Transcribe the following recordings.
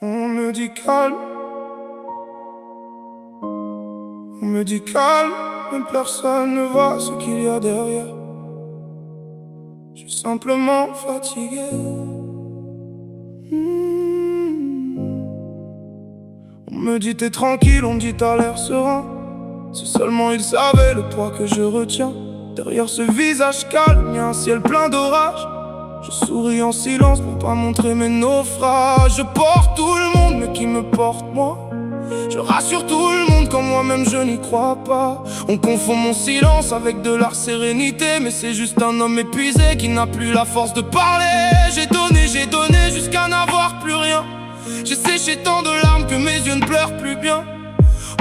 On me dit calme, on me dit calme, mais personne ne voit ce qu'il y a derrière. Je suis simplement fatigué. On me dit t'es tranquille, on me dit t'as l'air serein. Si seulement ils savaient le poids que je retiens. Derrière ce visage calme, y a un ciel plein d'orage. Je souris en silence pour pas montrer mes naufrages. Je porte tout le monde, mais qui me porte moi? Je rassure tout le monde quand moi-même je n'y crois pas. On confond mon silence avec de la sérénité, mais c'est juste un homme épuisé qui n'a plus la force de parler. J'ai donné jusqu'à n'avoir plus rien. J'ai séché tant de larmes que mes yeux ne pleurent plus bien.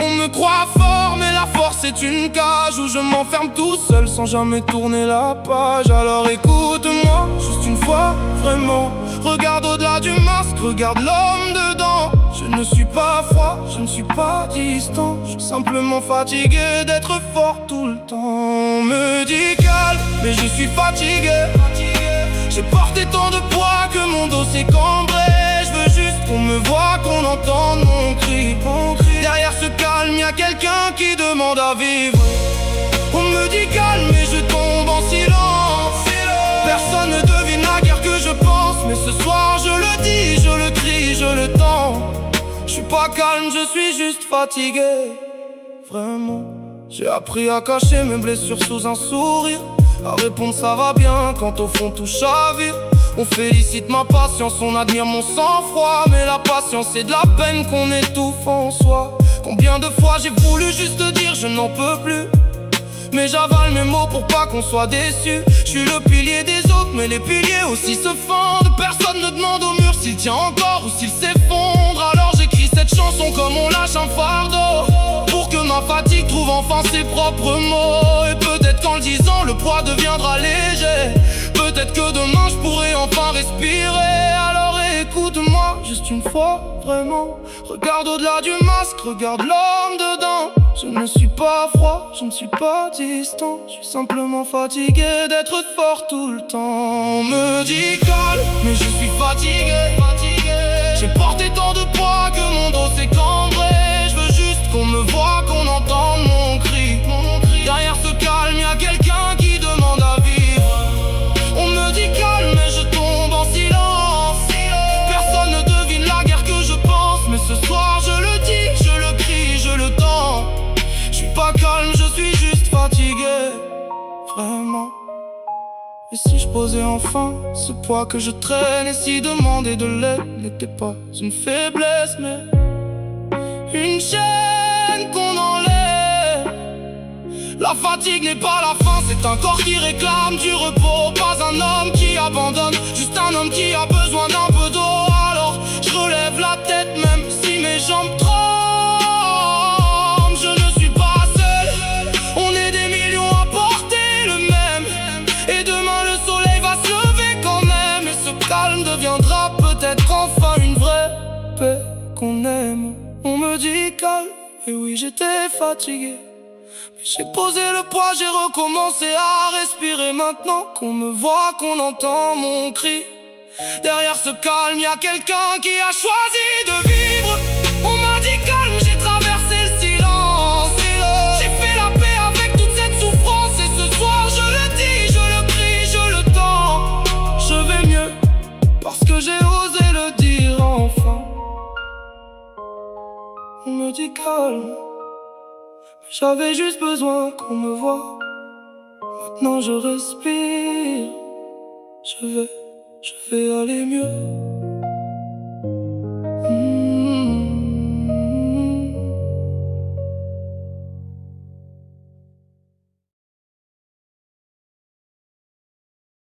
On me croit fort, mais la force est une cage où je m'enferme tout seul sans jamais tourner la page. Alors écoute-moi, juste une fois, vraiment. Regarde au-delà du masque, regarde l'homme dedans. Je ne suis pas froid, je ne suis pas distant. Je suis simplement fatigué d'être fort tout le temps. On me dit calme, mais je suis fatigué. J'ai porté tant de poids que mon dos s'est cambré. Je veux juste qu'on me voie, qu'on entende mon cri. Derrière ce calme, y'a quelqu'un qui demande à vivre. On me dit calme, mais je tombe en silence. Personne ne devine la guerre que je pense. Mais ce soir je le dis, je le crie, je le tends. Je suis pas calme, je suis juste fatigué. Vraiment. J'ai appris à cacher mes blessures sous un sourire, à répondre ça va bien quand au fond tout chavire. On félicite ma patience, on admire mon sang-froid. Mais la patience c'est de la peine qu'on étouffe en soi. Combien de fois j'ai voulu juste dire je n'en peux plus, mais j'avale mes mots pour pas qu'on soit déçu. Je suis le pilier des autres, mais les piliers aussi se fendent. Personne ne demande au mur s'il tient encore ou s'il s'effondre. Alors j'écris cette chanson comme on lâche un fardeau, pour que ma fatigue trouve enfin ses propres mots. Et peut-être qu'en le disant le poids deviendra léger. Peut-être que demain je pourrai enfin respirer. Alors écoute-moi juste une fois, vraiment. Regarde au-delà du masque, regarde l'homme dedans. Je ne suis pas froid, je ne suis pas distant. Je suis simplement fatigué d'être fort tout le temps. On me dit calme, mais je suis fatigué. J'ai porté tant de poids que mon dos s'est cambré. Je veux juste qu'on me voie, qu'on entende mon cri. Derrière ce calme, y'a quelqu'un qui demande à vivre. On me dit calme, mais je tombe en silence. Personne ne devine la guerre que je pense. Mais ce soir je le dis, je le crie, je le tends. Je suis pas calme, je suis juste fatigué. Vraiment. Et si je posais enfin ce poids que je traîne? Et si demander de l'aide n'était pas une faiblesse, mais une chaîne qu'on enlève? La fatigue n'est pas la fin, c'est un corps qui réclame du repos. Pas un homme qui abandonne, juste un homme qui a besoin d'un peu d'eau. Alors je relève la tête même si mes jambes tremblent. Je ne suis pas seul, on est des millions à porter le même. Et demain le soleil va se lever quand même. Et ce calme deviendra peut-être enfin une vraie paix qu'on aime. On me dit calme, et oui j'étais fatigué, mais j'ai posé le poids, j'ai recommencé à respirer. Maintenant qu'on me voit, qu'on entend mon cri. Derrière ce calme, y'a quelqu'un qui a choisi de vivre. On m'a dit calme, j'ai traversé le silence. J'ai fait la paix avec toute cette souffrance. Et ce soir je le dis, je le crie, je le tends. Je vais mieux, parce que j'ai osé le dire enfin. On me dit calme, j'avais juste besoin qu'on me voie. Maintenant je respire. Je vais aller mieux.